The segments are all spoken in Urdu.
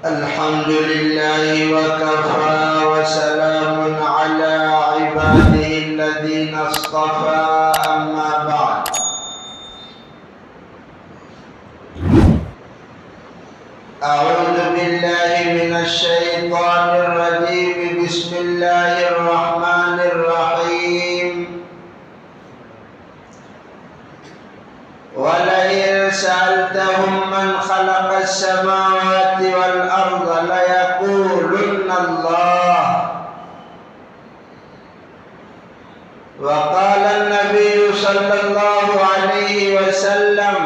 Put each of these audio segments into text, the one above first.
الحمد لله وكفى وسلام على عباده الذين اصطفى أما بعد. أعوذ بالله من الشيطان الرجيم. بسم الله الرحمن الرحيم. ولئن سألتهم من خلق السماوات والأرض ليقولن الله. وقال النبي صلى الله عليه وسلم: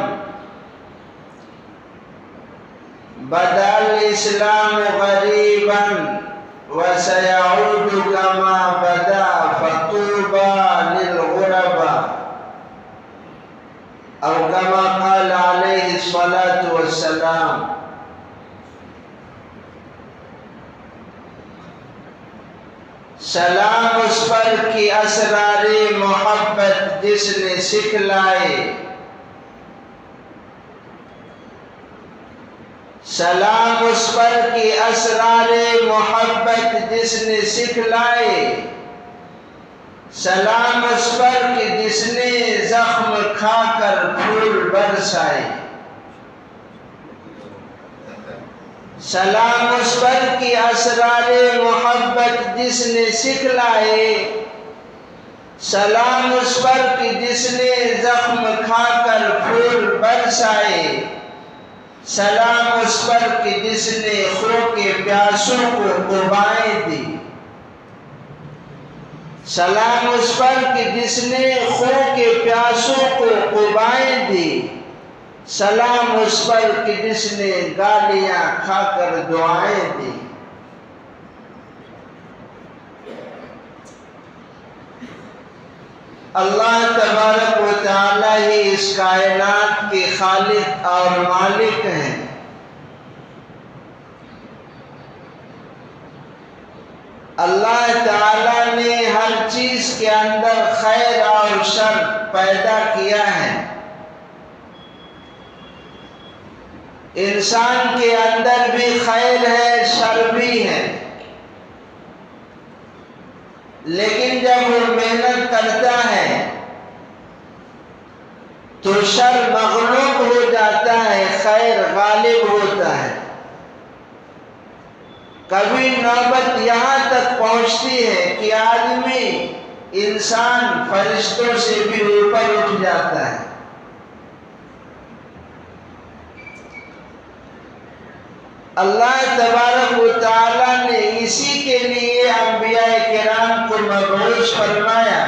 بدأ الإسلام غريبا وسيعود كما بدأ فطوبى للغرباء، اور كما قال علیہ الصلاة والسلام. سلام اس پر کی اسرار محبت جس نے سکھلائے، سلام اس پر کی اسرار محبت جس نے سکھلائے، سلام اس پر کہ جس نے زخم کھا کر پھول برسائے، سلام اس پر کی اسرار محبت جس نے سکھلائے، سلام اس پر کہ جس نے زخم کھا کر پھول برسائے، سلام اس پر کہ جس نے خو کے پیاسوں کو قبائیں دی، سلام اس پر کہ جس نے خو کے پیاسوں کو قبائیں دی، سلام اس پر کہ جس نے گالیاں کھا کر دعائیں دی. اللہ تبارک و تعالی ہی اس کائنات کے خالق اور مالک ہیں. اللہ تعالیٰ نے ہر چیز کے اندر خیر اور شر پیدا کیا ہے. انسان کے اندر بھی خیر ہے، شر بھی ہے، لیکن جب وہ محنت کرتا ہے تو شر مغلوب ہو جاتا ہے، خیر غالب ہوتا ہے. کبھی نوبت یہاں تک پہنچتی ہے کہ آدمی انسان فرشتوں سے بھی اوپر اٹھ جاتا ہے. اللہ تبارک و تعالیٰ نے اسی کے لیے انبیاء کرام کو مبعوث فرمایا،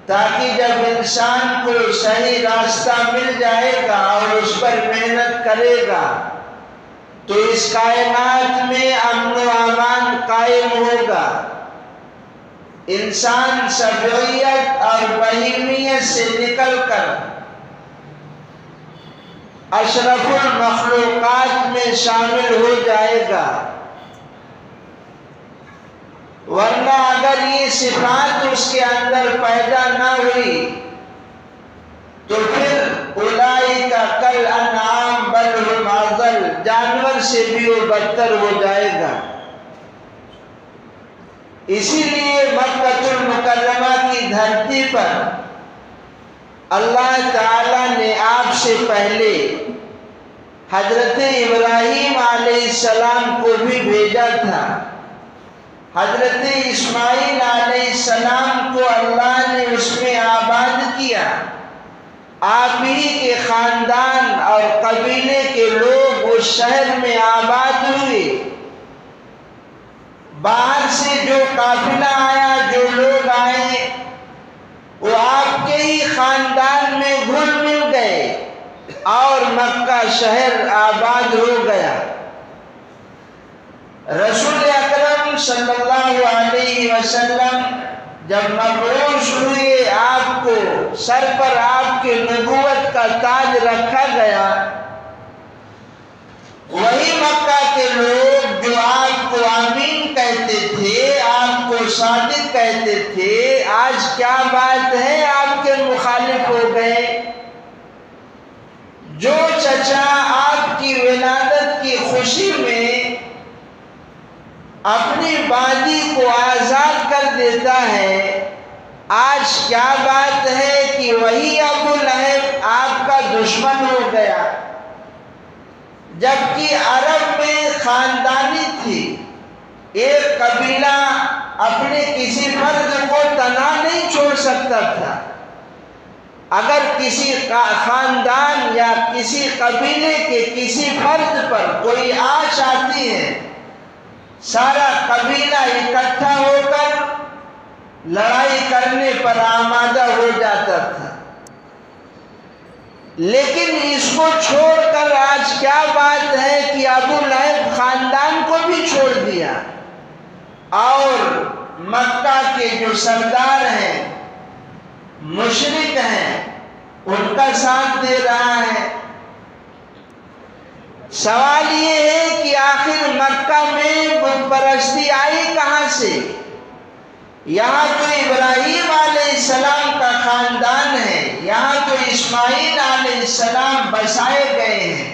تاکہ جب انسان کو صحیح راستہ مل جائے گا اور اس پر محنت کرے گا تو اس کائنات میں امن و امان قائم ہوگا. انسان سبعیت اور بہیمیت سے نکل کر اشرف المخلوقات میں شامل ہو جائے گا. ورنہ اگر یہ صفات اس کے اندر پیدا نہ ہوئی تو پھر اولئک کالانعام بل هم اضل، جانور سے بھی وہ بدتر ہو جائے گا. اسی لیے مکہ المکرمہ کی دھرتی پر اللہ تعالیٰ نے آپ سے پہلے حضرت ابراہیم علیہ السلام کو بھی بھیجا تھا. حضرت اسماعیل علیہ السلام کو اللہ نے اس میں آباد کیا. آپ ہی کے خاندان اور قبیلے کے لوگ اس شہر میں آباد ہوئے. باہر سے جو قافلہ آیا، جو لوگ آئے، وہ آپ کے ہی خاندان میں گھل مل گئے اور مکہ شہر آباد ہو گیا. رسول اکرم صلی اللہ علیہ وسلم جب مبعوث ہوئے، آپ کو سر پر آپ کے نبوت کا تاج رکھا گیا. وہی مکہ کے لوگ جو آپ کو آمین کہتے تھے، آپ کو صادق کہتے تھے، آج کیا بات ہے آپ کے مخالف ہو گئے. جو چچا آپ کی ولادت کی خوشی میں اپنی باندی کو آزاد کر دیتا ہے۔ آج کیا بات ہے کہ وہی ابو لہب آپ کا دشمن ہو گیا، جبکہ عرب میں خاندانی تھی، ایک قبیلہ اپنے کسی فرد کو تنہا نہیں چھوڑ سکتا تھا۔ اگر کسی خاندان یا کسی قبیلے کے کسی فرد پر کوئی آنچ آتی ہے، سارا قبیلہ اکٹھا ہو کر لڑائی کرنے پر آمادہ ہو جاتا تھا۔ لیکن اس کو چھوڑ کر آج کیا بات ہے کہ ابو لہب خاندان کو بھی چھوڑ دیا اور مکہ کے جو سردار ہیں، مشرک ہیں، ان کا ساتھ دے رہا ہے۔ سوال یہ ہے کہ آخر مکہ میں بت پرستی آئی کہاں سے؟ یہاں تو ابراہیم علیہ السلام کا خاندان ہے، یہاں تو اسماعیل علیہ السلام بسائے گئے ہیں۔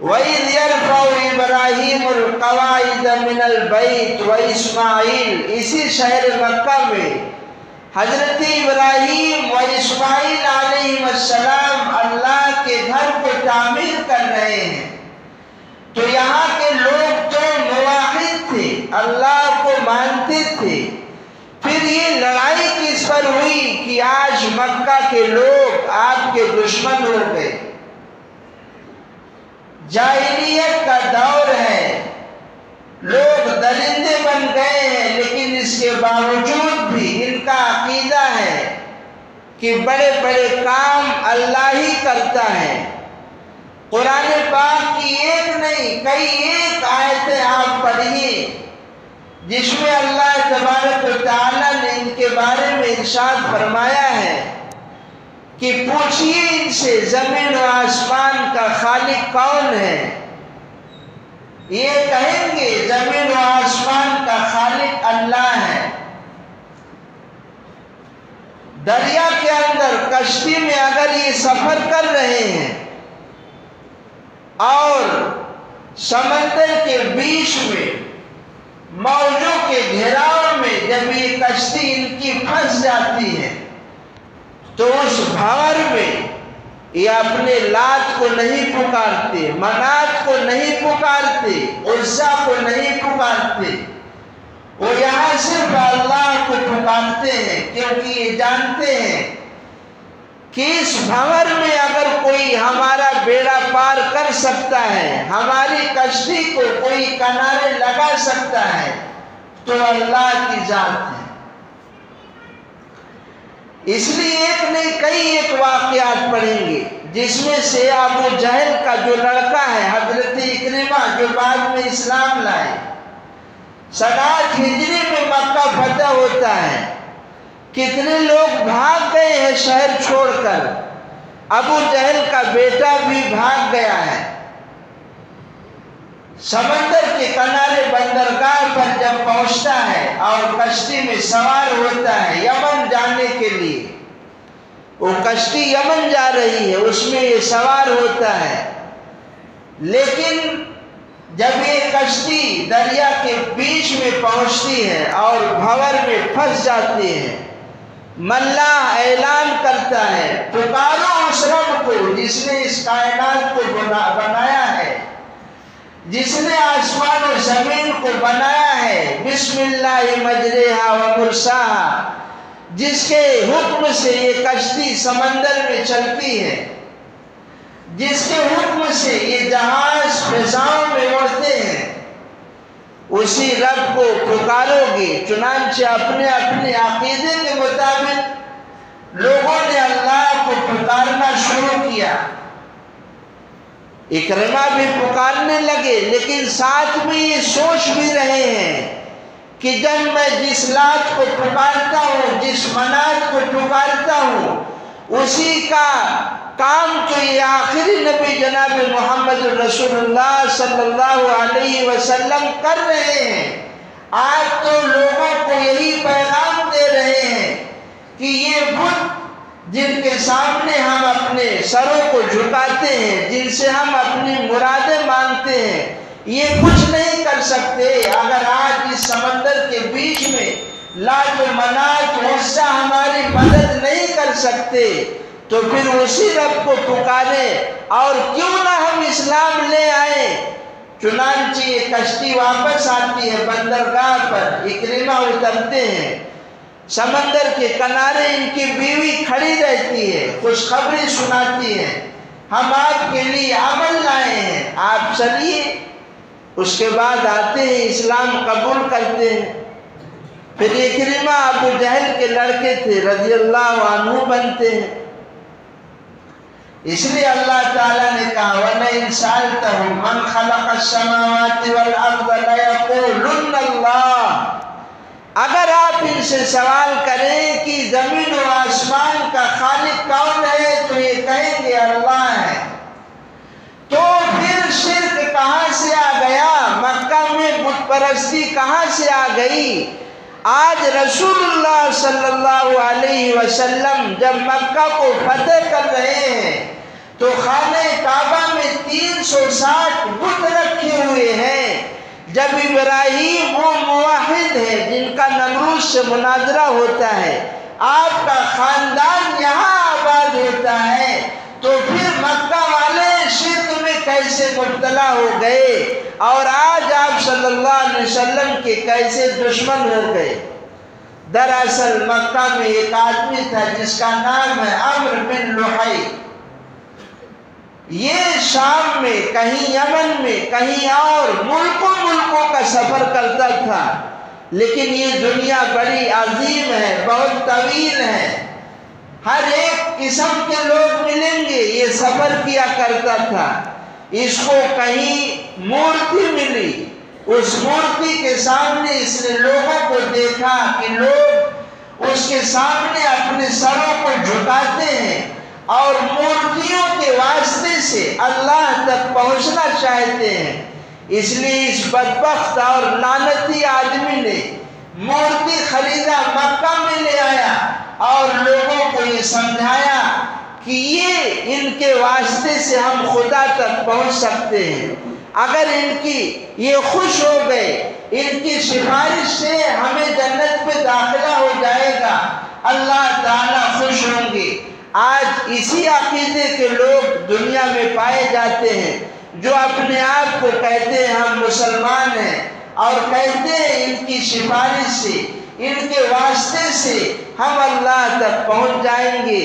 وَإِذْ يَرْفَعُ إِبْرَاهِيمُ الْقَوَاعِدَ مِنَ الْبَيْتِ وَإِسْمَاعِيلُ، اسی شہر مکہ میں حضرت ابراہیم و اسماعیل علیہ السلام اللہ کے گھر کو تعمیر کر رہے ہیں۔ تو یہاں کے لوگ تو موحد تھے، اللہ کو مانتے تھے، پھر یہ لڑائی کس پر ہوئی کہ آج مکہ کے لوگ آپ کے دشمن ہو گئے؟ جاہلیت کا دور ہے، لوگ درندے بن گئے ہیں، لیکن اس کے باوجود بھی ان کا عقیدہ ہے کہ بڑے بڑے کام اللہ ہی کرتا ہے۔ قرآن پاک کی ایک نہیں کئی ایک آیتیں آپ پڑھیے جس میں اللہ تبارک و تعالیٰ نے ان کے بارے میں ارشاد فرمایا ہے کہ پوچھئے ان سے زمین و آسمان کا خالق کون ہے؟ یہ کہیں گے زمین و آسمان کا خالق اللہ ہے۔ دریا کے اندر کشتی میں اگر یہ سفر کر رہے ہیں اور سمندر کے بیچ میں موجوں کے گھیراؤ میں جب یہ کشتی ان کی پھنس جاتی ہے تو اس بھنور میں یہ اپنے لات کو نہیں پکارتے، منات کو نہیں پکارتے، عزا کو نہیں پکارتے، وہ یہاں صرف اللہ کو پکارتے ہیں، کیونکہ یہ جانتے ہیں کہ اس بھنور میں اگر کوئی ہمارا بیڑا پار کر سکتا ہے، ہماری کشتی کو کوئی کنارے لگا سکتا ہے تو اللہ کی ذات ہے۔ اس لیے ایک نہیں کئی ایک واقعات پڑھیں گے جس میں سے ابو جہل کا جو لڑکا ہے حضرت اکرمہ جو بعد میں اسلام لائے، 7 ہجری میں مکہ فتح ہوتا ہے، کتنے لوگ بھاگ گئے ہیں شہر چھوڑ کر، ابو جہل کا بیٹا بھی بھاگ گیا ہے۔ سمندر کے کنارے بندرگاہ پر جب پہنچتا ہے اور کشتی میں سوار ہوتا ہے یمن جانے کے لیے، وہ کشتی یمن جا رہی ہے، اس میں یہ سوار ہوتا ہے، لیکن جب یہ کشتی دریا کے بیچ میں پہنچتی ہے اور بھنور میں پھنس جاتی ہے، ملاح اعلان کرتا ہے پکارو اس رب کو جس نے اس کائنات کو بنایا ہے، جس نے آسمان و زمین کو بنایا ہے، بسم اللہ مجریہا و مرساہا، جس کے حکم سے یہ کشتی سمندر میں چلتی ہے، جس کے حکم سے یہ جہاز فضاؤں میں اڑتے ہیں، اسی رب کو پکارو گے۔ چنانچہ اپنے اپنے عقیدے کے مطابق لوگوں نے اللہ کو پکارنا شروع کیا۔ اکرمہ بھی پکارنے لگے، لیکن ساتھ میں یہ سوچ بھی رہے ہیں کہ جب میں جس لات کو پکارتا ہوں، جس منات کو پکارتا ہوں، اسی کا کام تو یہ آخری نبی جناب محمد رسول اللہ صلی اللہ علیہ وسلم کر رہے ہیں۔ آج تو لوگوں کو یہی پیغام دے رہے ہیں کہ یہ بت جن کے سامنے ہم اپنے سروں کو جھکاتے ہیں، جن سے ہم اپنی مرادیں مانگتے ہیں، یہ کچھ نہیں کر سکتے اگر آج اس سمندر کے بیچ میں لات و منات عزا ہماری مدد نہیں کر سکتے، تو پھر اسی رب کو پکاریں اور کیوں نہ ہم اسلام لے آئیں۔ چنانچہ یہ کشتی واپس آتی ہے بندرگاہ پر، اکرمہ اترتے ہیں، سمندر کے کنارے ان کی بیوی کھڑی رہتی ہے، خوشخبری سناتی ہے، ہم آپ کے لیے عمل لائے ہیں، آپ چلیے۔ اس کے بعد آتے ہیں، اسلام قبول کرتے ہیں۔ پھر اکرمہ ابو جہل کے لڑکے تھے، رضی اللہ عنہ بنتے ہیں۔ اس لیے اللہ تعالیٰ نے کہا وَلَئِن سَأَلْتَهُم مَّنْ خَلَقَ السَّمَاوَاتِ وَالْأَرْضَ لَيَقُولُنَّ اللَّهُ، اگر آپ ان سے سوال کریں کہ زمین و آسمان کا خالق کون ہے تو یہ کہیں گے اللہ ہے۔ تو پھر شرک کہاں سے آ گیا؟ مکہ میں بت پرستی کہاں سے آ گئی؟ آج رسول اللہ صلی اللہ علیہ وسلم جب مکہ کو فتح کر رہے ہیں تو خانہ کعبہ میں 360 بت رکھے ہوئے ہیں۔ جب ابراہیم وہ موحد ہے جن کا نمرود سے مناظرہ ہوتا ہے، آپ کا خاندان یہاں آباد ہوتا ہے، تو پھر مکہ والے شرک میں کیسے مبتلا ہو گئے اور آج آپ صلی اللہ علیہ وسلم کے کیسے دشمن ہو گئے؟ دراصل مکہ میں ایک آدمی تھا جس کا نام ہے عمرو بن لحی۔ یہ شام میں، کہیں یمن میں، کہیں اور ملکوں کا سفر کرتا تھا، لیکن یہ دنیا بڑی عظیم ہے، بہت طویل ہے، ہر ایک قسم کے لوگ ملیں گے، یہ سفر کیا کرتا تھا۔ اس کو کہیں مورتی ملی، اس مورتی کے سامنے اس نے لوگوں کو دیکھا کہ لوگ اس کے سامنے اپنے سروں کو جھکاتے ہیں اور مورتیوں کے واسطے سے اللہ تک پہنچنا چاہتے ہیں۔ اس لیے اس بدبخت اور لعنتی آدمی نے مورتی خریدا، مکہ میں لے آیا اور لوگوں کو یہ سمجھایا کہ یہ ان کے واسطے سے ہم خدا تک پہنچ سکتے ہیں، اگر ان کی یہ خوش ہو گئے، ان کی سفارش سے ہمیں جنت میں داخلہ ہو جائے گا، اللہ تعالیٰ خوش ہوں گے۔ آج اسی عقیدے کے لوگ دنیا میں پائے جاتے ہیں جو اپنے آپ کو کہتے ہیں ہم مسلمان ہیں اور کہتے ہیں ان کی سفارش سے، ان کے واسطے سے ہم اللہ تک پہنچ جائیں گے۔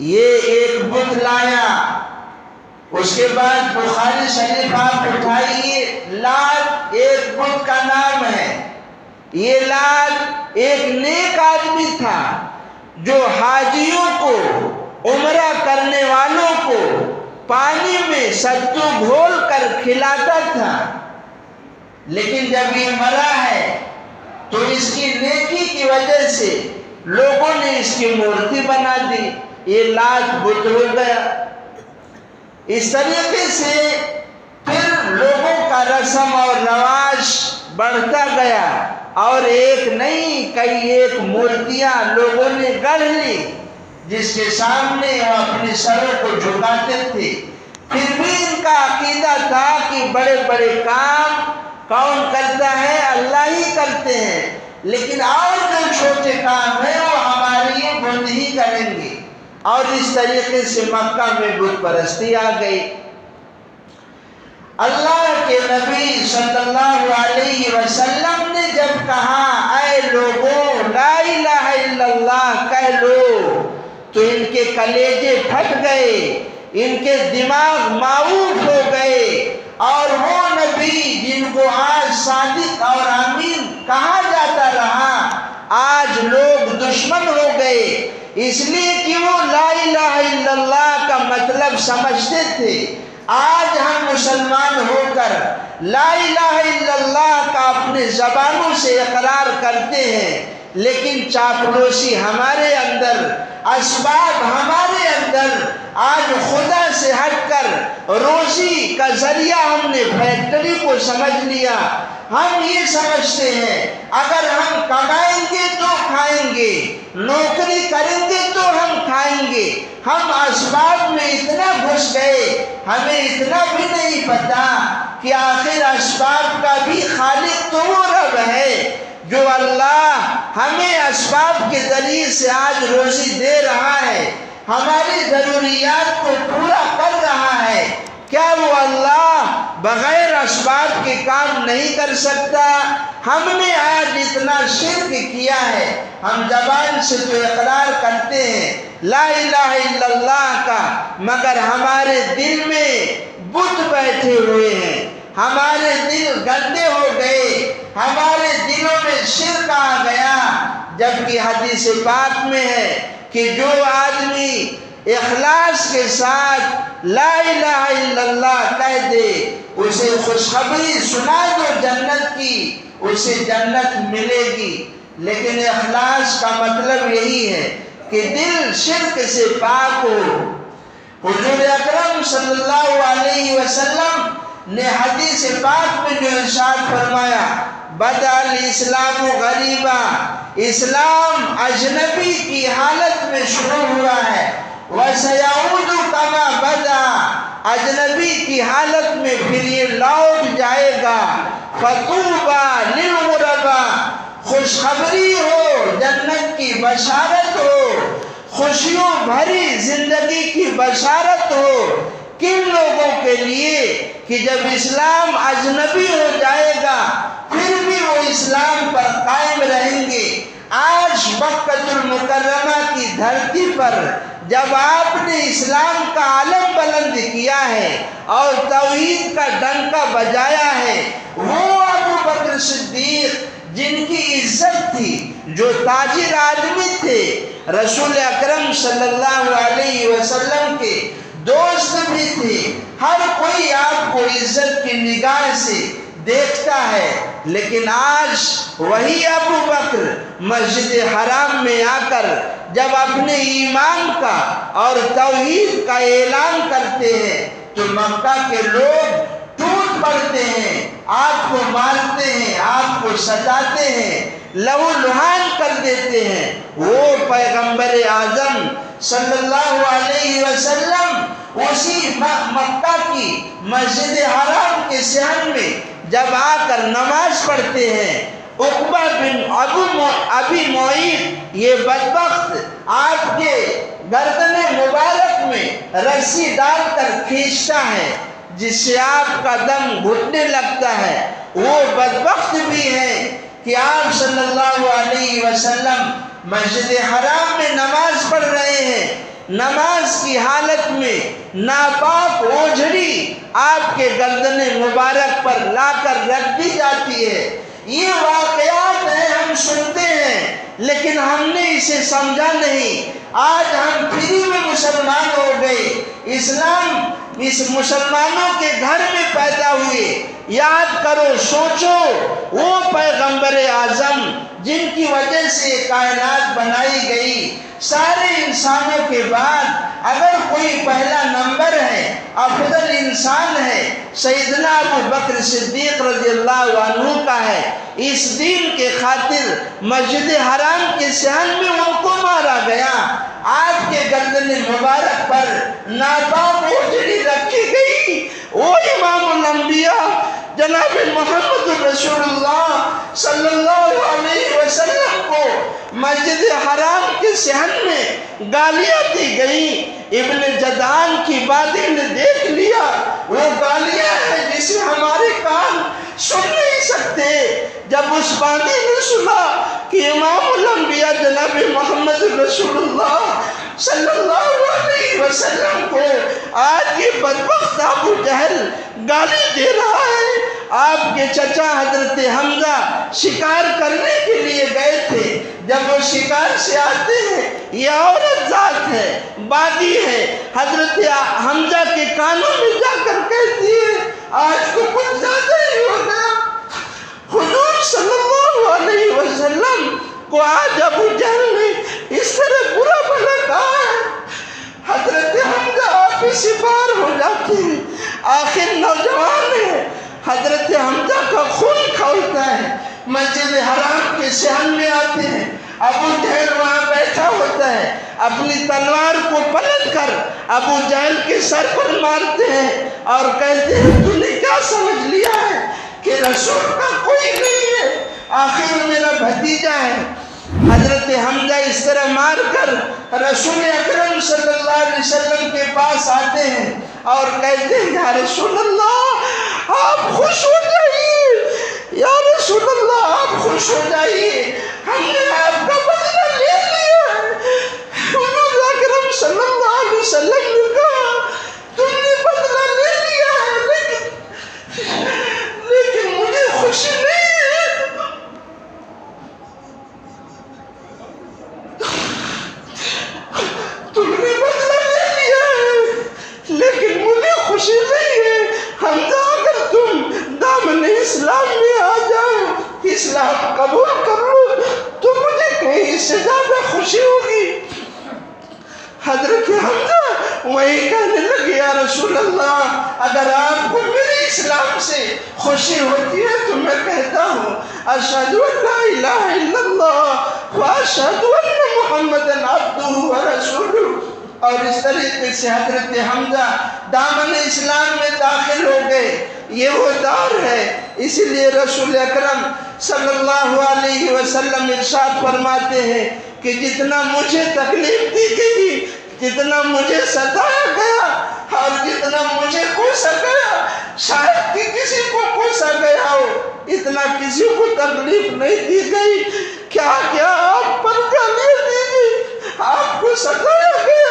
یہ ایک بت لایا، اس کے بعد بخاری شریف آپ اٹھائیے، لات ایک بت کا نام ہے۔ یہ لات ایک نیک آدمی تھا جو حاجیوں کو، عمرہ کرنے والوں کو پانی میں ستو گھول کر کھلاتا تھا، لیکن جب یہ مرا ہے تو اس کی نیکی کی وجہ سے لوگوں نے اس کی مورتی بنا دی، یہ لات بت ہو گیا۔ اس طریقے سے پھر لوگوں کا رسم اور رواج بڑھتا گیا اور ایک نہیں کئی ایک مورتیاں لوگوں نے گڑھ لی جس کے سامنے وہ اپنے سروں کو جھکاتے تھے۔ پھر بھی ان کا عقیدہ تھا کہ بڑے بڑے کام کون کرتا ہے؟ اللہ ہی کرتے ہیں، لیکن اور جو چھوٹے کام ہیں وہ ہمارے یہ بت ہی کریں گے، اور اس طریقے سے مکہ میں بت پرستی آ گئی۔ اللہ کے نبی صلی اللہ علیہ وسلم نے جب کہا اے لوگوں لا الہ الا اللہ کہہ لو، تو ان کے کلیجے پھٹ گئے، ان کے دماغ معوف ہو گئے، اور وہ نبی جن کو آج صادق اور امین کہا جاتا رہا، آج لوگ دشمن ہو گئے، اس لیے کہ وہ لا الہ الا اللہ کا مطلب سمجھتے تھے۔ آج ہم مسلمان ہو کر لا الہ الا اللہ کا اپنے زبانوں سے اقرار کرتے ہیں، لیکن چاپلوسی ہمارے اندر، اسباب ہمارے اندر، آج خدا سے ہٹ کر روزی کا ذریعہ ہم نے فیکٹری کو سمجھ لیا۔ ہم یہ سمجھتے ہیں اگر ہم کمائیں گے تو کھائیں گے، نوکری کریں گے تو ہم کھائیں گے۔ ہم اسباب میں اتنا گھس گئے، ہمیں اتنا بھی نہیں پتا کہ آخر اسباب کا بھی خالق تو وہ رب ہے جو اللہ ہمیں اسباب کے ذریعے سے آج روزی دے رہا ہے، ہماری ضروریات کو پورا کر رہا ہے۔ کیا وہ اللہ بغیر اسباب کے کام نہیں کر سکتا؟ ہم نے آج اتنا شرک کیا ہے، ہم زبان سے تو اقرار کرتے ہیں لا الہ الا اللہ کا، مگر ہمارے دل میں بت بیٹھے ہوئے ہیں، ہمارے دل گندے ہو گئے، ہمارے دلوں میں شرک آ گیا۔ جبکہ حدیث پاک میں ہے کہ جو آدمی اخلاص کے ساتھ لا الہ الا اللہ کہہ دے، اسے خوشخبری سنا دو جنت کی، اسے جنت ملے گی۔ لیکن اخلاص کا مطلب یہی ہے کہ دل شرک سے پاک ہو۔ حضور اکرم صلی اللہ علیہ وسلم نے حدیث پاک میں جو ارشاد فرمایا، بدأ الاسلام غریبا، اسلام اجنبی کی حالت میں شروع ہوا ہے، وَسَيَعُودُ كَمَا بَدَأَ، اجنبی کی حالت میں پھر یہ لوٹ جائے گا۔ فَطُوبَى لِلْغُرَبَاء، خوشخبری ہو، جنت کی بشارت ہو، خوشیوں بھری زندگی کی بشارت ہو۔ کن لوگوں کے لیے کہ جب اسلام اجنبی ہو جائے گا پھر بھی وہ اسلام پر قائم رہیں گے۔ آج مکہ المکرمہ کی دھرتی پر جب آپ نے اسلام کا علم بلند کیا ہے اور توحید کا ڈنکا بجایا ہے، وہ ابو بکر صدیق جن کی عزت تھی، جو تاجر آدمی تھے، رسول اکرم صلی اللہ علیہ وسلم کے دوست بھی تھے، ہر کوئی آپ کو عزت کی نگاہ سے دیکھتا ہے، لیکن آج وہی ابو بکر مسجد حرام میں آ کر جب اپنے ایمان کا اور توحید کا اعلان کرتے ہیں تو مکہ کے لوگ ٹوٹ پڑتے ہیں، آپ کو مارتے ہیں، آپ کو ستاتے ہیں، لہو لہان کر دیتے ہیں۔ وہ پیغمبر اعظم صلی اللہ علیہ وسلم اسی مکہ کی مسجد حرام کے صحن میں جب آ کر نماز پڑھتے ہیں، عقبہ بن ابی معیط یہ بدبخت آپ کے گردن مبارک میں رسی ڈال کر کھینچتا ہے، جس سے آپ کا دم گھٹنے لگتا ہے۔ وہ بدبخت بھی ہے کہ آپ صلی اللہ علیہ وسلم مسجد حرام میں نماز پڑھ رہے ہیں، نماز کی حالت میں ناپاک اوجھڑی آپ کے گردن مبارک پر لا کر رکھ دی جاتی ہے۔ یہ واقعات ہیں، ہم سنتے ہیں لیکن ہم نے اسے سمجھا نہیں۔ آج ہم فری میں مسلمان ہو گئے، اسلام اس مسلمانوں کے گھر میں پیدا ہوئے۔ یاد کرو، سوچو، وہ پیغمبر اعظم جن کی وجہ سے کائنات بنائی گئی، سارے انسانوں کے بعد اگر کوئی پہلا نمبر ہے، افضل انسان ہے، سیدنا ابو بکر صدیق رضی اللہ عنہ کا ہے۔ اس دین کے خاطر مسجد حرام کے صحن میں ان کو مارا گیا، آپ کے گردن مبارک پر ناپاک اوجھڑی رکھی گئی۔ وہ امام الانبیاء جناب محمد رسول اللہ صلی اللہ علیہ وسلم کو مسجد حرام کے صحن میں گالیاں دی گئیں۔ ابن جدعان کی باتیں نے دیکھ لیا، وہ گالیاں ہیں جسے ہمارے کان سن نہیں سکتے۔ جب اس بانی نے سنا کہ امام الانبیاء جناب محمد رسول اللہ صلی اللہ علیہ وسلم کو آج یہ بدبخت ابو جہل گالی دے رہا ہے، آپ کے چچا حضرت حمزہ شکار کرنے کے لیے گئے تھے، جب وہ شکار سے آتے ہیں، یہ عورت ذات ہے، بادی ہے، حضرت حمزہ کے کانوں میں جا کر کہتی ہے آج کو کچھ زیادہ ہی ہو گیا۔ حضور صلی اللہ علیہ وسلم کو آج ابو جہل نے اس طرح برا بھلا کہا ہے، حضرت حمزہ آپ اس سے پار ہو جاتے ہیں، آخر نوجوان ہے، حضرت حمزہ کا خون کھولتا ہے، مسجد حرام کے صحن میں آتے ہیں، ابو جہل وہاں بیٹھا ہوتا ہے، اپنی تلوار کو پلٹ کر ابو جہل کے سر پر مارتے ہیں اور کہتے ہیں تو نے کیا سمجھ لیا ہے کہ رسول کا کوئی نہیں ہے، آخر میرا بھتیجا ہے۔ حضرت حمزہ اس طرح مار کر رسول اکرم صلی اللہ علیہ وسلم کے پاس آتے ہیں اور کہتے ہیں یا رسول اللہ آپ خوش ہو جائیے، یا رسول اللہ آپ خوش ہو جائیے، ہم نے آپ کا بدلہ لے لیا ہے۔ حضور اکرم صلی اللہ علیہ وسلم نے کہا تم نے بدلہ لے لیا ہے لیکن مجھے خوشی نہیں ہے۔ تم نے بدلہ لے لیا ہے لیکن مجھے خوشی نہیں ہے۔ حمزہ اگر تم دامن اسلام میں آ جاؤ، اسلام قبول کر لو تو مجھے کہیں اس سے زیادہ خوشی ہوگی۔ حضرت حمزہ وہی کہنے لگے یا رسول اللہ اگر آپ کو میرے اسلام سے خوشی ہوتی ہے تو میں کہتا ہوں اشہد ان لا الہ الا اللہ واشہد ان محمدًا عبدہ ورسولہ۔ اور اس طریقے سے حضرت حمزہ دامن اسلام میں داخل ہو گئے۔ یہ وہ دور ہے، اس لیے رسول اکرم صلی اللہ علیہ وسلم ارشاد فرماتے ہیں کہ جتنا مجھے تکلیف دی گئی، جتنا مجھے ستایا گیا اور جتنا مجھے کوسا گیا، شاید کہ کسی کو کوسا گیا ہو، اتنا کسی کو تکلیف نہیں دی گئی۔ کیا کیا آپ پر گالیاں دی گئی، آپ کو ستایا گیا۔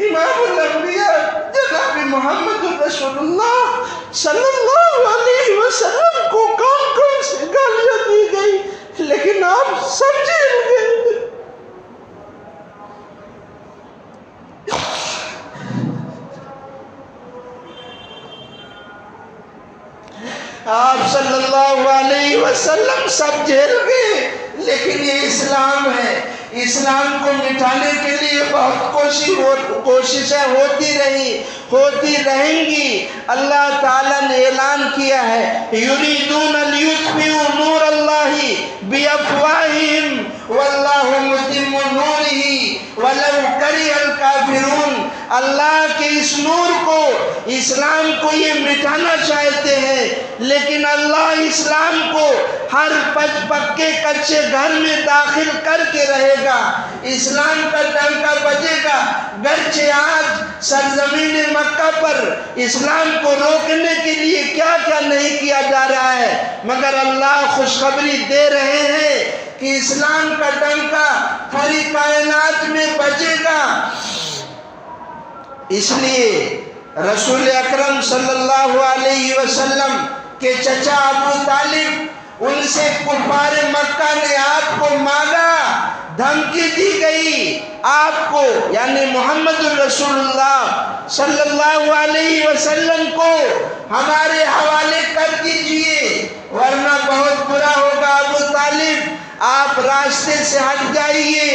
امام الانبیاء جناب محمد رسول اللہ صلی اللہ علیہ وسلم کو کون کون سی گالیاں دی گئی، لیکن آپ سب جیل گئے۔ آپ صلی اللہ علیہ وسلم سب جیل گئے، لیکن یہ اسلام ہے، اسلام کو مٹانے کے لیے بہت کوششیں ہوتی رہیں گی۔ اللہ تعالیٰ نے اعلان کیا ہے یریدون لیطفئوا نور اللہ بافواہہم واللہ متم نورہ ولو کرہ الکافرون۔ اللہ کے اس نور کو، اسلام کو یہ مٹانا چاہتے ہیں، لیکن اللہ اسلام کو ہر پکے کچے گھر میں داخل کر کے رہے گا۔ اسلام کا ڈنکا بجے گا، گرچہ آج سرزمین مکہ پر اسلام کو روکنے کے لیے کیا کیا نہیں کیا جا رہا ہے، مگر اللہ خوشخبری دے رہے ہیں کہ اسلام کا ڈنکا ساری کائنات میں بجے گا۔ اس لیے رسول اکرم صلی اللہ علیہ وسلم کے چچا ابو طالب، ان سے کفار مکہ نے آپ کو مانگا، دھمکی دی گئی، آپ کو یعنی محمد رسول اللہ صلی اللہ علیہ وسلم کو ہمارے حوالے کر دیجئے ورنہ بہت برا ہوگا۔ ابو طالب آپ راستے سے ہٹ جائیے،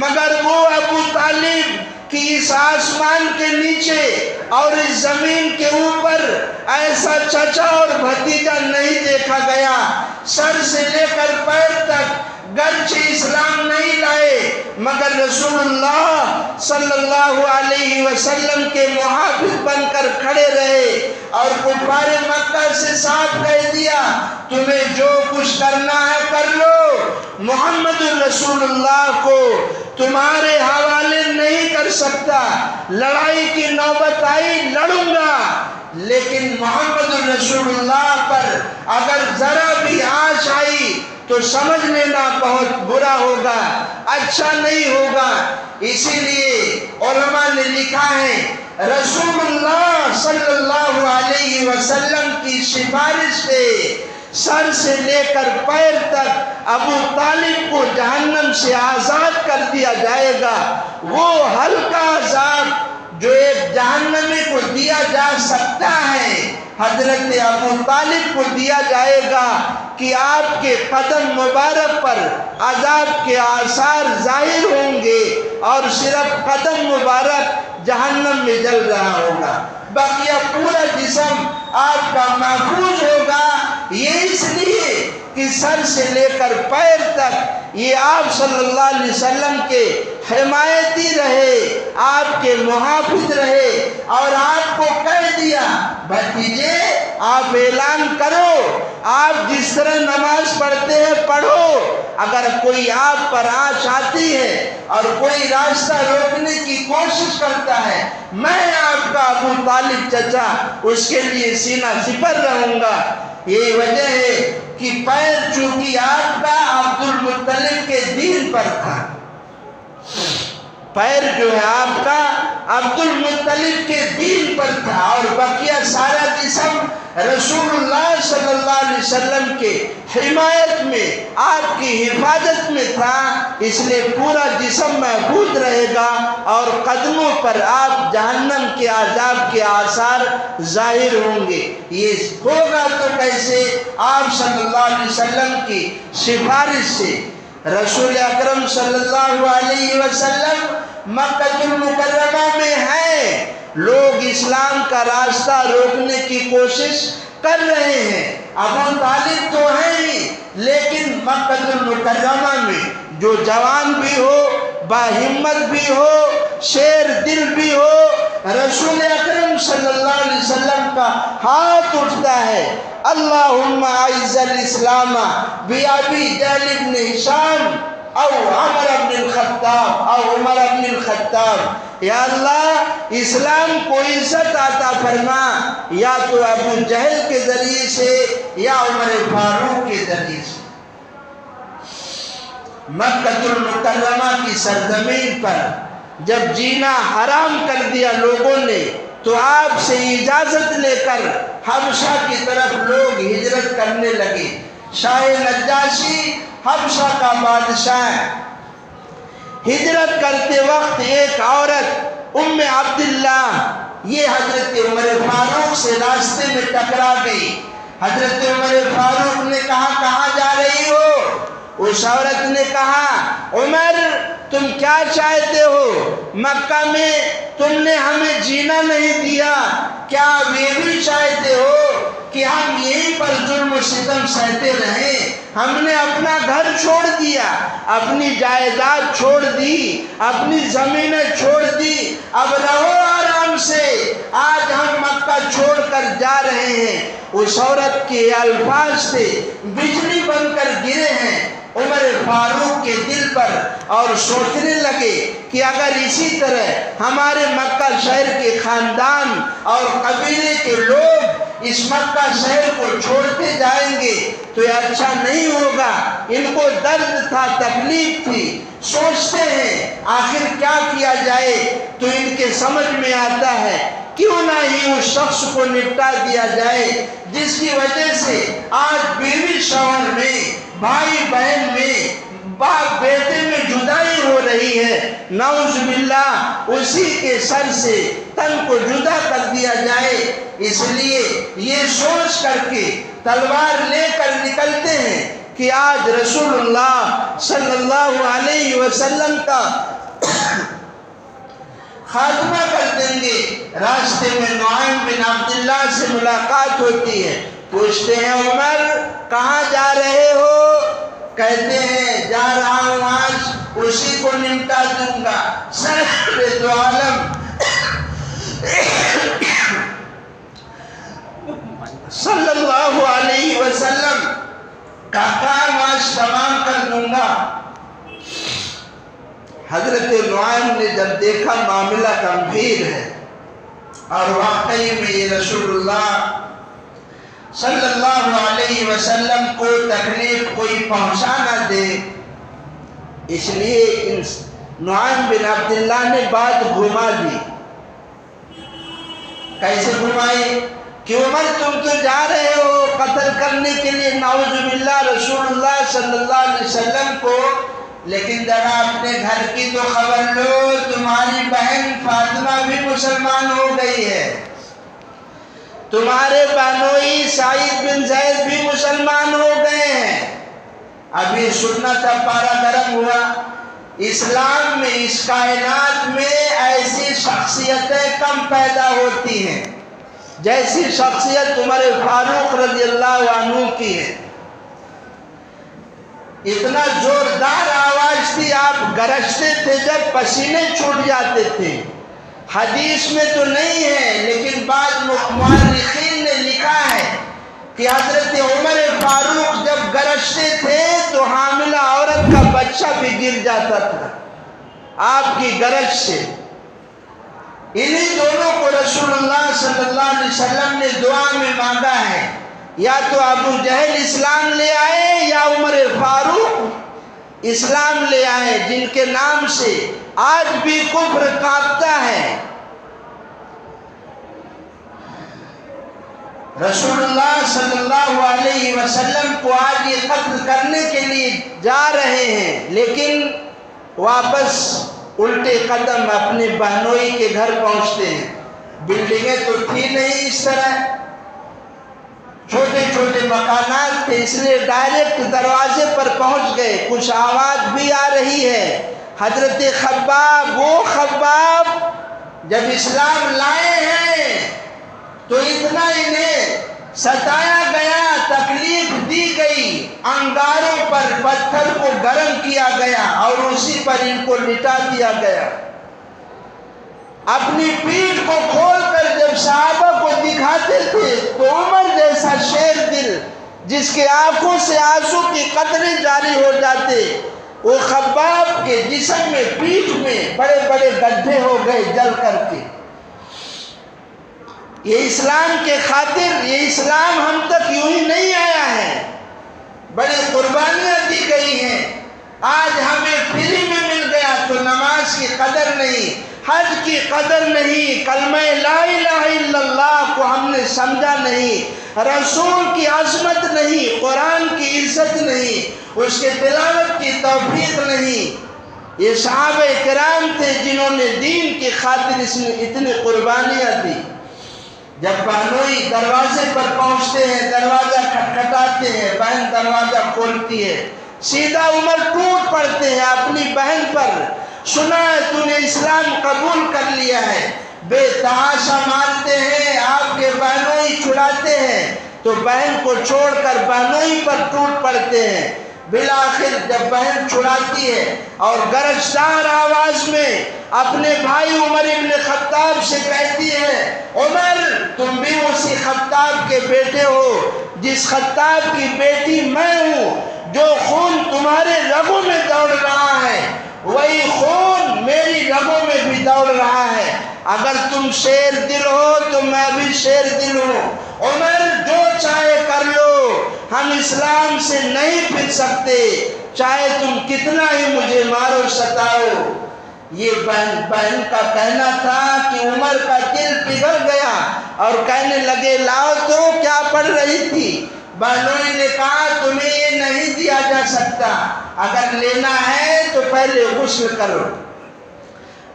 مگر وہ ابو طالب کہ اس آسمان کے نیچے اور اس زمین کے اوپر ایسا چچا اور بھتیجا نہیں دیکھا گیا، سر سے لے کر پیر تک گرچہ اسلام نہیں لائے مگر رسول اللہ صلی اللہ علیہ وسلم کے محافظ بن کر کھڑے رہے اور کفار مکہ سے صاف کہہ دیا تمہیں جو کچھ کرنا ہے کر لو، محمد رسول اللہ کو تمہارے حوالے نہیں کر سکتا، لڑائی کی نوبت آئی لڑوں گا، لیکن محمد رسول اللہ پر اگر ذرا بھی آنچ آئی تو سمجھ لینا بہت برا ہوگا، اچھا نہیں ہوگا۔ اسی لیے علماء نے لکھا ہے رسول اللہ صلی اللہ علیہ وسلم کی سفارش سے سر سے لے کر پیر تک ابو طالب کو جہنم سے آزاد کر دیا جائے گا۔ وہ ہلکا عذاب جو ایک جہنمی کو دیا جا سکتا ہے حضرت ابو طالب کو دیا جائے گا کہ آپ کے قدم مبارک پر عذاب کے آثار ظاہر ہوں گے اور صرف قدم مبارک جہنم میں جل رہا ہوگا، بقیہ پورا جسم آپ کا محفوظ ہوگا۔ یہ اس لیے کہ سر سے لے کر پیر تک یہ آپ صلی اللہ علیہ وسلم کے حمایتی رہے، آپ کے محافظ رہے، اور آپ کو کہہ دیا بھتیجے آپ اعلان کرو، آپ جس طرح نماز پڑھتے ہیں پڑھو، اگر کوئی آپ پر آنچ آتی ہے اور کوئی راستہ روکنے کی کوشش کرتا ہے، میں آپ کا ابو طالب چچا اس کے لیے سینہ سپر رہوں گا۔ یہی وجہ ہے کہ پیر چونکہ آپ کا عبد المطلب کے دین پر تھا، پیر جو ہے آپ کا عبد المطلب کے دین پر تھا، اور بقیہ سارا جسم رسول اللہ صلی اللہ علیہ وسلم کے حمایت میں، آپ کی حفاظت میں تھا، اس لیے پورا جسم محفوظ رہے گا اور قدموں پر آپ جہنم کے عذاب کے آثار ظاہر ہوں گے۔ یہ ہوگا تو کیسے؟ آپ صلی اللہ علیہ وسلم کی سفارش سے رسول اکرم صلی اللہ علیہ وسلم مکہ المکرمہ میں ہیں، لوگ اسلام کا راستہ روکنے کی کوشش کر رہے ہیں، ابو طالب تو ہیں ہی، لیکن مکہ المکرمہ میں جو جوان بھی ہو، باہمت بھی ہو، شیر دل بھی ہو، رسول اکرم صلی اللہ علیہ وسلم کا ہاتھ اٹھتا ہے، اللہم اعز الاسلام بابی جہل بن ہشام او عمر بن الخطاب او عمر بن الخطاب، یا اللہ اسلام کو عزت عطا فرما، یا تو ابو جہل کے ذریعے سے یا عمر فاروق کے ذریعے سے۔ مکہ المکرمہ کی سرزمین پر جب جینا حرام کر دیا لوگوں نے، تو آپ سے اجازت لے کر حبشہ کی طرف لوگ ہجرت کرنے لگے۔ شاہ نجاشی حبشہ کا بادشاہ ہے، ہجرت کرتے وقت ایک عورت ام عبداللہ یہ حضرت عمر فاروق سے راستے میں ٹکرا گئی۔ حضرت عمر فاروق نے کہا کہاں جا رہی ہو؟ اس عورت نے کہا عمر تم کیا چاہتے ہو؟ مکہ میں تم نے ہمیں جینا نہیں دیا، کیا آپ یہ بھی چاہتے ہو کہ ہم یہیں پر ظلم و ستم سہتے رہیں؟ ہم نے اپنا گھر چھوڑ دیا، اپنی جائیداد چھوڑ دی، اپنی زمینیں چھوڑ دی، اب رہو آرام سے، آج ہم مکہ چھوڑ کر جا رہے ہیں۔ اس عورت کے الفاظ سے بجلی بن کر گرے ہیں عمر فاروق کے دل پر، اور سوچنے لگے کہ اگر اسی طرح ہمارے مکہ شہر کے خاندان اور قبیلے کے لوگ اس مکہ شہر کو چھوڑتے جائیں گے تو یہ اچھا نہیں ہوگا۔ ان کو درد تھا، تکلیف تھی، سوچتے ہیں آخر کیا کیا جائے، تو ان کے سمجھ میں آتا ہے کیوں نہ ہی اس شخص کو نپٹا دیا جائے جس کی وجہ سے آج بیوی شوہر میں، بھائی بہن میں، باپ بیٹے میں جدائی ہو رہی ہے، نعوذ باللہ اسی کے سر سے تن کو جدا کر دیا جائے۔ اس لیے یہ سوچ کر کے تلوار لے کر نکلتے ہیں کہ آج رسول اللہ صلی اللہ علیہ وسلم کا خاتمہ کر دیں گے۔ راستے میں نعیم بن عبداللہ سے ملاقات ہوتی ہے، پوچھتے ہیں عمر کہاں جا رہے ہو؟ کہتے ہیں جا رہا ہوں آج اسی کو نمٹا دوں گا۔ سرور دو عالم صلی اللہ علیہ وسلم کا کام آج تمام کر دوں گا۔ حضرت نعیم نے جب دیکھا معاملہ گمبھیر ہے اور واقعی میں یہ رسول اللہ صلی اللہ علیہ وسلم کو تکلیف کوئی پہنچا نہ دے، اس لیے نعیم بن عبداللہ نے بات گھما دی۔ کیسے گھمائی؟ کہ عمر تم تو جا رہے ہو قتل کرنے کے لیے نعوذ باللہ رسول اللہ صلی اللہ علیہ وسلم کو، لیکن ذرا اپنے گھر کی تو خبر لو، تمہاری بہن فاطمہ بھی مسلمان ہو گئی ہے، تمہارے بانوئی سعید بن زید بھی مسلمان ہو گئے ہیں۔ ابھی سننا تھا، پارا گرم ہوا۔ اسلام میں، اس کائنات میں ایسی شخصیتیں کم پیدا ہوتی ہیں جیسی شخصیت عمر فاروق رضی اللہ عنہ کی ہے۔ اتنا زوردار آواز تھی، آپ گرجتے تھے جب پسینے چھوٹ جاتے تھے۔ حدیث میں تو نہیں ہے لیکن بعض مورخین نے لکھا ہے کہ حضرت عمر فاروق جب گرجتے تھے تو حاملہ عورت کا بچہ بھی گر جاتا تھا آپ کی گرج سے۔ انہی دونوں کو رسول اللہ صلی اللہ علیہ وسلم نے دعا میں مانگا ہے، یا تو ابو جہل اسلام لے آئے یا عمر فاروق اسلام لے آئے، جن کے نام سے آج بھی کفر کانپتا ہے۔ رسول اللہ صلی اللہ علیہ وسلم کو آج یہ قتل کرنے کے لیے جا رہے ہیں، لیکن واپس الٹے قدم اپنے بہنوئی کے گھر پہنچتے ہیں۔ بلڈنگیں تو تھی نہیں اس طرح، چھوٹے چھوٹے مکانات تھے، اس لیے ڈائریکٹ دروازے پر پہنچ گئے۔ کچھ آواز بھی آ رہی ہے۔ حضرت خباب، وہ خباب جب اسلام لائے ہیں تو اتنا انہیں ستایا گیا، تکلیف دی گئی، انگاروں پر پتھر کو گرم کیا گیا اور اسی پر ان کو لٹا دیا گیا۔ اپنی پیٹھ کو کھول کر جب صحابہ کو دکھاتے تھے تو عمر جیسا شیر دل جس کے آنکھوں سے آنسو کی قطرے جاری ہو جاتے، وہ خباب کے جسم میں، پیٹھ میں بڑے بڑے گڈھے ہو گئے جل کر کے۔ یہ اسلام کے خاطر، یہ اسلام ہم تک یوں ہی نہیں آیا ہے، بڑی قربانیاں دی گئی ہیں۔ آج ہمیں فری میں مل گیا تو نماز کی قدر نہیں، حج کی قدر نہیں، کلمہ لا الہ الا اللہ کو ہم نے سمجھا نہیں، رسول کی عظمت نہیں، قرآن کی عزت نہیں، اس کے تلاوت کی توفیق نہیں۔ یہ صحابہ کرام تھے جنہوں نے دین کی خاطر اتنی قربانیاں دی۔ جب بہنوئی دروازے پر پہنچتے ہیں، دروازہ کھٹکھٹاتے ہیں، بہن دروازہ کھولتی ہے، سیدھا عمر ٹوٹ پڑتے ہیں اپنی بہن پر۔ سنا ہے تو نے اسلام قبول کر لیا ہے، بے تحاشا مارتے ہیں، آپ کے بہنوئی چھڑاتے ہیں تو بہن کو چھوڑ کر بہنوئی پر ٹوٹ پڑتے ہیں۔ بالآخر جب بہن چھڑاتی ہے اور گرجدار آواز میں اپنے بھائی عمر ابن خطاب سے کہتی ہے، عمر تم بھی اسی خطاب کے بیٹے ہو جس خطاب کی بیٹی میں ہوں، جو خون تمہارے رگوں میں دوڑ رہا ہے وہی خون میری رگوں میں بھی دوڑ رہا ہے۔ اگر تم شیر دل ہو تو میں بھی شیر دل ہوں۔ عمر جو چاہے کر لو، ہم اسلام سے نہیں پھر سکتے، چاہے تم کتنا ہی مجھے مارو ستاؤ۔ یہ بہن کا کہنا تھا کہ عمر کا دل پگھل گیا اور کہنے لگے لاؤ تو کیا پڑھ رہی تھی؟ بہنوئی نے کہا تمہیں یہ نہیں دیا جا سکتا، اگر لینا ہے تو پہلے غسل کرو۔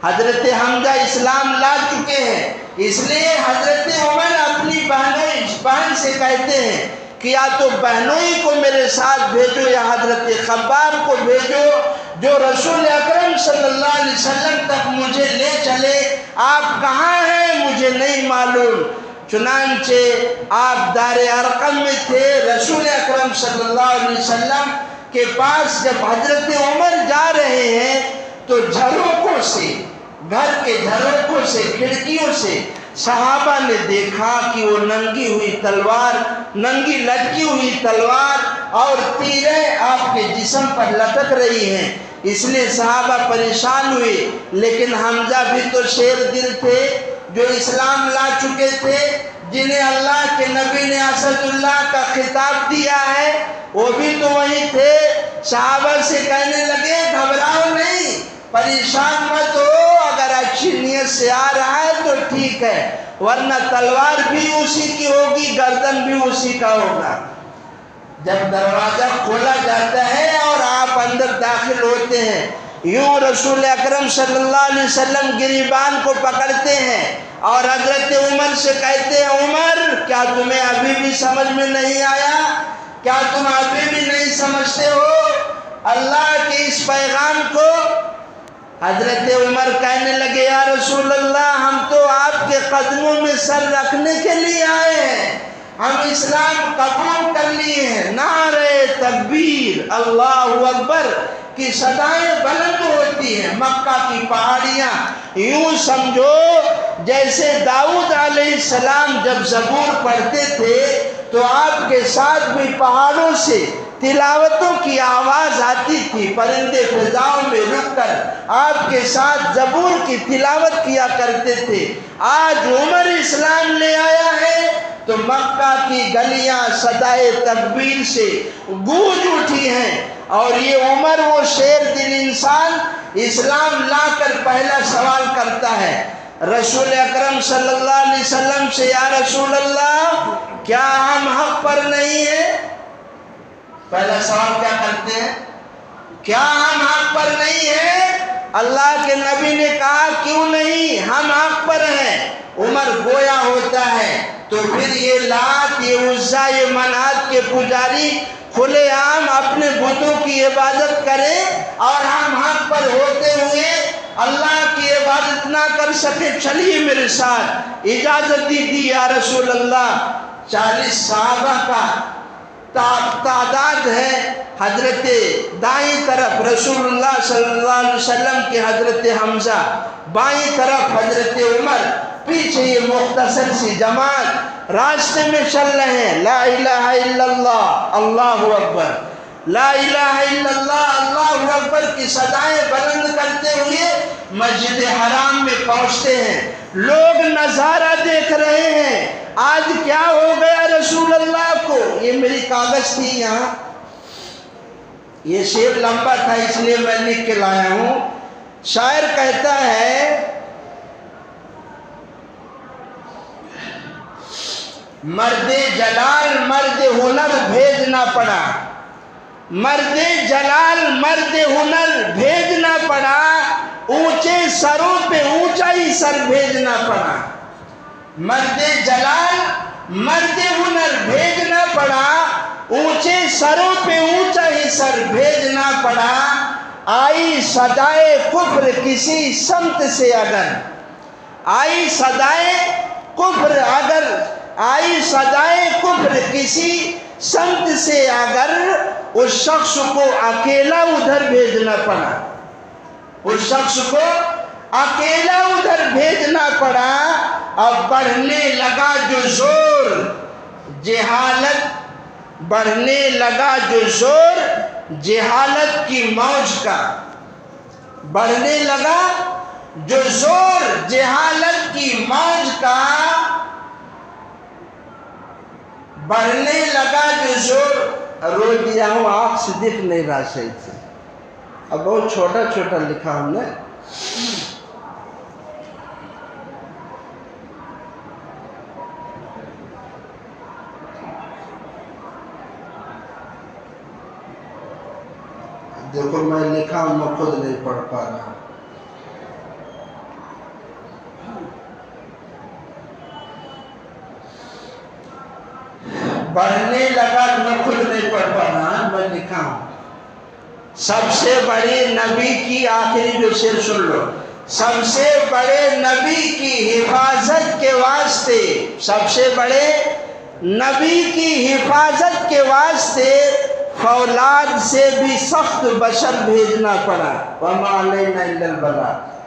حضرت حمزہ اسلام لا چکے ہیں، اس لیے حضرت عمر اپنی بہن سے کہتے ہیں کہ یا تو بہنوئی کو میرے ساتھ بھیجو یا حضرت خباب کو بھیجو جو رسول اکرم صلی اللہ علیہ وسلم تک مجھے لے چلے۔ آپ کہاں ہیں مجھے نہیں معلوم۔ چنانچہ آپ دار ارقم میں تھے، رسول اکرم صلی اللہ علیہ وسلم کے پاس جب حضرت عمر جا رہے ہیں تو جھروکوں سے، گھر کے جھروکوں سے، کھڑکیوں سے صحابہ نے دیکھا کہ وہ ننگی ہوئی تلوار، ننگی لٹکی ہوئی تلوار اور تیریں آپ کے جسم پر لٹک رہی ہیں۔ اس لیے صحابہ پریشان ہوئے، لیکن حمزہ بھی تو شیر دل تھے جو اسلام لا چکے تھے، جنہیں اللہ کے نبی نے اسد اللہ کا خطاب دیا ہے، وہ بھی تو وہی تھے۔ صحابہ سے کہنے لگے گھبراؤ نہیں، پریشان مت ہو، اگر اچھی نیت سے آ رہا ہے تو ٹھیک ہے، ورنہ تلوار بھی اسی کی ہوگی، گردن بھی اسی کا ہوگا۔ جب دروازہ کھولا جاتا ہے اور آپ اندر داخل ہوتے ہیں، یوں رسول اکرم صلی اللہ علیہ وسلم گریبان کو پکڑتے ہیں اور حضرت عمر سے کہتے ہیں عمر کیا تمہیں ابھی بھی سمجھ میں نہیں آیا؟ کیا تم ابھی بھی نہیں سمجھتے ہو اللہ کے اس پیغام کو؟ حضرت عمر کہنے لگے یا رسول اللہ، ہم تو آپ کے قدموں میں سر رکھنے کے لیے آئے ہیں، ہم اسلام قبول کر لیے ہیں۔ نعرہ تکبیر، اللہ اکبر کی صدائیں بلند ہوتی ہیں۔ مکہ کی پہاڑیاں یوں سمجھو جیسے داؤد علیہ السلام جب زبور پڑھتے تھے تو آپ کے ساتھ بھی پہاڑوں سے تلاوتوں کی آواز آتی تھی، پرندے فضاؤں میں رک کر آپ کے ساتھ زبور کی تلاوت کیا کرتے تھے۔ آج عمر اسلام لے آیا ہے تو مکہ کی گلیاں صدائے تکبیر سے گونج اٹھی ہیں، اور یہ عمر وہ شیر دل انسان اسلام لا کر پہلا سوال کرتا ہے رسول اکرم صلی اللہ علیہ وسلم سے، یا رسول اللہ کیا ہم حق پر نہیں ہیں؟ پہلا سوال کیا کرتے ہیں؟ کیا ہم حق پر نہیں ہیں؟ اللہ کے نبی نے کہا کیوں نہیں، ہم حق پر ہیں۔ عمر گویا ہوتا ہے تو پھر یہ لات، یہ عزا، یہ منات کے پجاری کھلے عام اپنے بتوں کی عبادت کریں اور ہم حق پر ہوتے ہوئے اللہ کی عبادت نہ کر سکے؟ چلیے میرے ساتھ، اجازت دی یا رسول اللہ۔ 40 صحابہ کا تعداد ہے۔ حضرت دائیں طرف رسول اللہ صلی اللہ علیہ وسلم کے حضرت حمزہ، بائیں طرف حضرت عمر، پیچھے یہ مختصر سی جماعت راستے میں چل رہے ہیں۔ لا الہ الا اللہ، اللہ اکبر، لا الہ الا اللہ، اللہ اکبر کی صدائیں بلند کرتے ہوئے مسجد حرام میں پہنچتے ہیں۔ لوگ نظارہ دیکھ رہے ہیں، آج کیا ہو گیا رسول اللہ کو؟ یہ میری کاغذ تھی یہاں، یہ شعر لمبا تھا اس لیے میں لکھ کے لایا ہوں۔ شاعر کہتا ہے مرد جلال مرد ہنر بھیجنا پڑا، مرد جلال مرد ہنر بھیجنا پڑا، اونچے سروں پہ اونچا ہی سر بھیجنا پڑا۔ مرد جلال مرد ہنر بھیجنا پڑا، اونچے سروں پہ اونچا ہی سر بھیجنا پڑا۔ آئی صدائے کفر کسی سمت سے اگر، آئی صدائے کفر اگر، آئی صدائے کفر کسی سمت سے اگر، اس شخص کو اکیلا ادھر بھیجنا پڑا، اس شخص کو اکیلا ادھر بھیجنا پڑا۔ اب بڑھنے لگا جو زور جہالت، بڑھنے لگا جو زور جہالت کی موج کا، بڑھنے لگا جو زور جہالت کی موج کا، بڑھنے لگا جو زور۔ رو دیا ہوں، آنکھ سے دکھ نہیں رہا صحیح سے، اب بہت چھوٹا چھوٹا لکھا ہم نے۔ دیکھو میں لکھا ہوں، میں خود نہیں پڑھ پا رہا۔ بڑھنے لگا، میں خود نہیں پڑھ پا رہا، میں لکھا ہوں۔ سب سے بڑے نبی کی آخری جو شعر سن لو، سب سے بڑے نبی کی حفاظت کے واسطے، سب سے بڑے نبی کی حفاظت کے واسطے فولاد سے بھی سخت بشر بھیجنا پڑا۔ وَمَا عَلَيْنَا إِلَّا الْبَلَاغُ۔